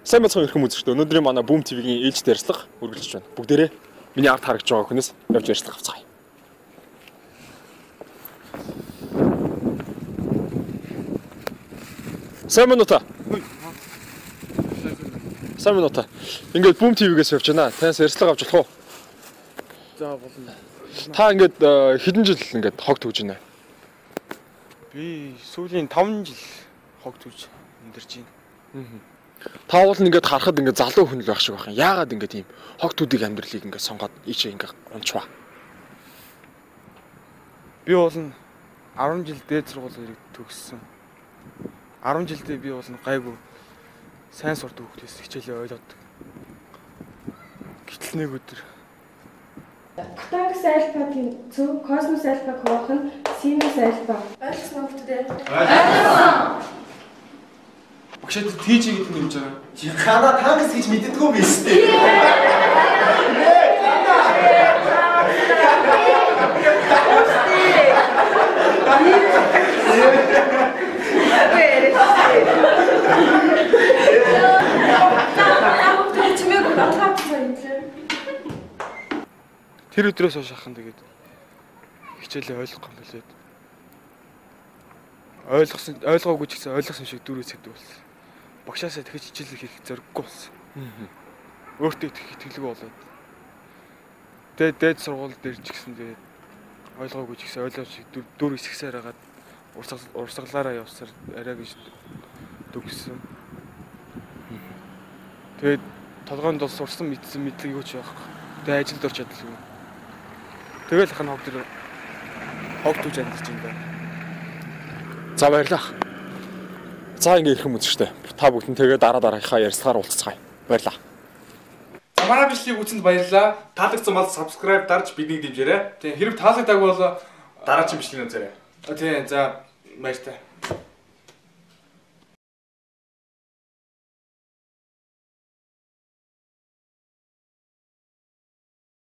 Сайн бацхан ирэх хүмүүс шүү дээ. Өнөөдрийн манай Boom TV-ийн ээлжид ярьцлага үргэлжлэж байна. Бүгдээрээ миний ард харагдж байгаа хүнээс явж ярьцлага авцгаая. Сайн минута. Сайн минута. Ингээд Boom TV-гээс явж байна. Танаас ярьцлага авч болох уу? За болно. Та ингээд хэдэн жил ингээд хог төгж байна? Би сүүлийн 5 жил хог төгж амьдарч байна. Та уул нь ингээд харахад ингээд залуу хүн л байх шиг байна. Яагаад ингээд ийм хогтуудыг амьдралыг ингээд сонгоод ийшээ ингээд унчваа? Би бол 10 жил дээд сургуулийг төгссөн. 10 жилдээ би бол гайгүй сайн сурд хүүхдээс хичээлээ ойлгодог. Гэтэл нэг өдөр Ктангс альфагийн зөв космос альфаг хуваах нь Синус альфа. Ойлгосон уу бүгдээ? Ойлгосон. багшаад тийж гэдэг нь юм жаа. Чи хана тангас гэж мэддэггүй биз дээ. Тэр өдрөөс хойш ахын тэгээд хичээлээ ойлгохгүй юм билээд. Ойлгоогүй ч гэсэн ойлгосон шиг дөрөв цэгдэг болсон. Багшаасаа дахиж хичээлээ хийх зориггүй болсон. Өөртөө итгэлгүй болоод. Тэгээд дээд сургууль дээр ч гэсэн тэгээд ойлгоогүй ч гэсэн ойлгосон шиг дөрөв хэсгсээр хагаад урсгалаараа явсаар арай гэж төгссөн. Тэгээд толгойд бол сурсан мэдсэн мэдлэг юу ч байхгүй. Тэгээд ажилд орч чадлаггүй. Тэгэл ахын хог төгж амьдарч юм байна. За баярлалаа. За ингэ ирэх юм үзэж штэ. Та бүгд тэгээд дараагийнхаа ярилцлагаар уулзцгаая. Баярлалаа. За манай бичлэгийг үзсэнд баярлалаа. Таалагдсан бол subscribe дарж биднийг дэмжээрэй. Тийм хэрэг таалагдаагүй бол дараагийн бичлэгийг үзээрэй. Тийм за баяртай.